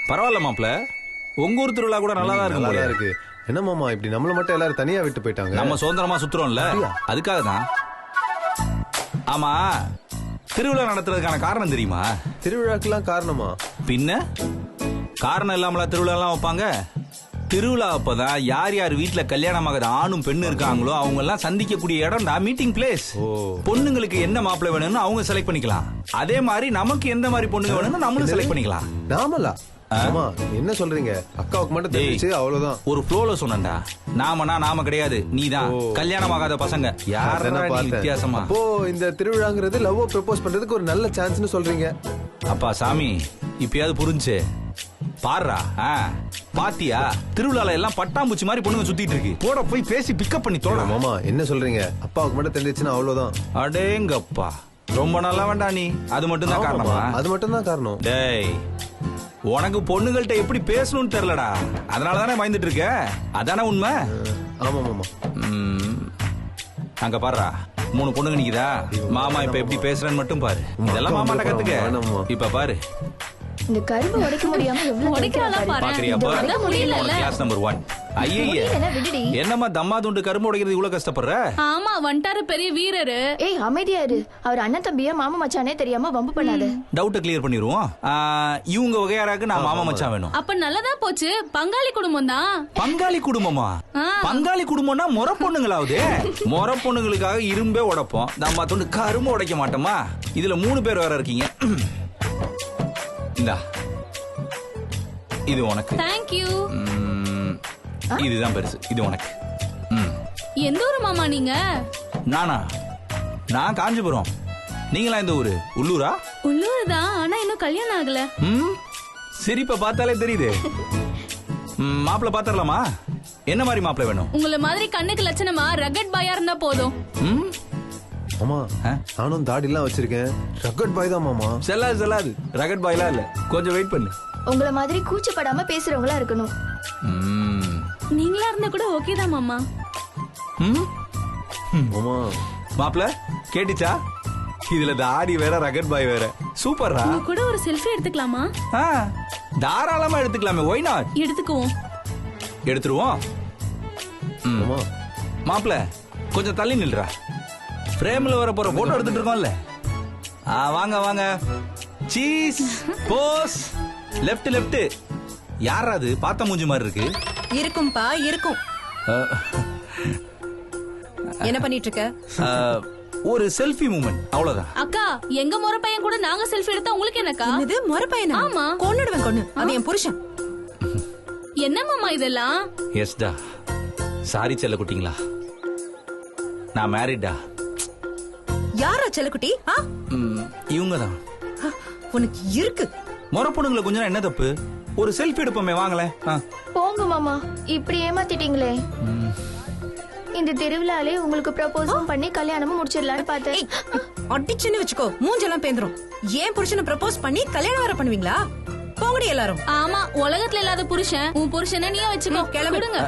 பரவாயில்ல மாப்பிள்ள, உங்க ஊர் திருவிழா கூட நல்லா தான் இருக்கு. என்ன மாமா இப்படி நம்மள மட்டும் எல்லாரும் தனியா விட்டு போயிட்டாங்க? நம்ம சுதந்திரமா சுத்துறோம்ல, அதுக்காக தான். ஆமா, திருவிழா நடத்துறதுக்கான காரணம் தெரியுமா? திருவிழாக்கெல்லாம் காரணமா? பின்ன காரணம் இல்லாமல திருவிழா எல்லாம் வைப்பாங்க. திருவிழா அப்பதான் யார் யார் வீட்டுல கல்யாணம் ஆகாத ஆணும் பெண்ணு இருக்காங்களோ அவங்க எல்லாம் சந்திக்கக்கூடிய இடம்டா மீட்டிங் பிளேஸ். பொண்ணுங்களுக்கு என்ன மாப்பிள்ளை வேணும்னு அவங்க செலக்ட் பண்ணிக்கலாம். அதே மாதிரி நமக்கு எந்த மாதிரி பொண்ணுங்க வேணும்னு நம்மளும் செலக்ட் பண்ணிக்கலாம். நாமலா? என்ன சொல்றீங்க? அக்காவுக்கு மட்டும் தெரிஞ்சு அவ்வளவுதான். ஒரு ஃப்ளோல சொன்னேன்டா. நாம கிடையாது, நீதான். கல்யாணம் ஆகாத பசங்க யாரா வித்தியாசமா? அப்போ இந்த திருவிழாங்கிறது லவ் ப்ரப்போஸ் பண்றதுக்கு ஒரு நல்ல சான்ஸ்னு சொல்றீங்க? அப்பா சாமி, இப்பயாவது புரிஞ்சு பாருடா. பாத்தியா, திருவிழால எல்லாம் பட்டாம்பூச்சி மாதிரி பொண்ணுங்க சுத்திட்டு இருக்கு. போட போய் பேசி பிக்கப் பண்ணி தோட. மாமா என்ன சொல்றீங்க? அப்பாவுக்கு மட்டும் தெரிஞ்சுச்சுன்னா அவ்வளவுதான். அடேங்கப்பா, ரொம்ப நல்லா வேண்டா நீ. அது மட்டும் தான் காரணமா? அது மட்டும் தான் காரணம். டேய், உனக்கு பொண்ணுங்கள்ட்ட எப்படி பேசணும்னு தெரியலடா, அதனாலதானே பயந்துட்டு இருக்க. அதானே உண்மை? ஆமா மாமா. அங்க பாருடா, 3 பொண்ணுங்க நிக்குதா. மாமா இப்ப எப்படி பேசுறேன்னு மட்டும் பாரு. இதெல்லாம் மாமாட்ட கத்துக்க. இப்ப பாரு, இந்த கரும்பு உடைக்க முடியாம எவ்வளவு உடைக்கறாளா பாரு. பாக்குறியா? பாரு, முடியல. Class number 1. ஐயே, என்னம்மா தம்மா துண்டு கரும்பு உடைக்கிறது இவ்வளவு கஷ்டப்படுற? ஆமா, வண்டாரு பெரிய வீரரு. ஏய் அமைதியா இரு. அவர் அண்ணன் தம்பியா மாமா மச்சானே தெரியாம வம்பு பண்ணாத. டவுட் கிளியர் பண்ணிடுவோம். இவங்க வகையாராக்கு நான் மாமா மச்சான் வேணும். அப்ப நல்லதா போச்சு. பங்காளி குடும்பம் தான். பங்காளி குடும்பமா? பங்காளி குடும்பம்னா முறை பொண்ணுங்களாவது. முறை பொண்ணுங்களுக்காக இரும்பே உடைப்போம், தம்மா துண்டு கரும்பு உடைக்க மாட்டோமா? இதுல 3 பேர் வேற இருக்கீங்க. இந்தா, இது உனக்கு. Thank you. இதுதான் பெருசு, இது உனக்கு. எந்த ஊரு மாமா நீங்க? நான் காஞ்சிபுரம். நீங்களா எந்த ஊரு? உள்ளூரா? உள்ளூர் தான், ஆனா இன்னும் கல்யாணம் ஆகல. சிரிப்ப பார்த்தாலே தெரியுது. மாப்பிள்ள பாத்திரலாமா? என்ன மாதிரி மாப்பிள்ள வேணும்? உங்கள மாதிரி கண்ணுக்கு லட்சணமா ரகட் பாயா இருந்தா போதும். மாமா நானும் தாடி எல்லாம் வச்சிருக்கேன். ரகட் பாய் தான் மாமா. செல்லாது ரகட் பாய்லாம் இல்ல, கொஞ்சம் வெயிட் பண்ணு. உங்கள மாதிரி கூச்சப்படாம பேசுறவங்களா இருக்கணும். நீங்களா இருந்தா கூட ஓகே தான் மாமா. மாமா மாப்பிள்ள கேட்டுச்சா? இதுல தாடி வேற ரகட் பாய் வேற. சூப்பர்ரா. உங்க கூட ஒரு செல்ஃபி எடுத்துக்கலாமா? தாராளமா எடுத்துக்கலாமே. Y not? எடுத்துக்குவோம். எடுத்துருவோம். மாப்பிள்ள கொஞ்சம் தள்ளி நில்றா. பிரேம்ல வர போற போட்டோ எடுத்துட்டு இருக்கோம்ல. வாங்க வாங்க. சீஸ் போஸ். லெஃப்ட். யாரா அது? பார்த்த மூஞ்சி மாதிரி இருக்கு. இருக்கும்பா, இருக்கும். என்ன பண்ணிட்டு இருக்க? ஒரு செல்ஃபி மூமெண்ட், அவ்வளவுதான். அக்கா, எங்க முறை பையன் கூட நாங்க செல்ஃபி எடுத்தா உங்களுக்கு என்னக்கா? இது முறை பையனா? ஆமா. கொன்னுடுவேன் கொன்னு. அது என் புருஷன். என்ன மாமா இதெல்லாம்? எஸ்டா. சாரி செல்ல குட்டிங்களா, நான் மேரிட்டா. யாரா செல்லக்குட்டி? இவங்கதான். உனக்கு இருக்கு. முறை பொண்ணுங்களை கொஞ்சம் என்ன தப்பு? ஒரு செல்ஃபி எடுப்போமே, வாங்கல. போங்க மாமா, இப்படி ஏமாத்திட்டீங்களே. இந்த திருவிழாலே உங்களுக்கு ப்ரப்போஸும் பண்ணி கல்யாணமும் முடிச்சிடலான்னு பார்த்தேன். அடிச்சுன்னு வச்சுக்கோ, மூஞ்செல்லாம் பேந்துரும். ஏன் புருஷனை ப்ரப்போஸ் பண்ணி கல்யாணம் வர பண்ணுவீங்களா? போங்கடி எல்லாரும். ஆமா, உலகத்துல இல்லாத புருஷன் உன் புருஷனை நீயே வச்சுக்கோ. கிளம்பிடுங்க.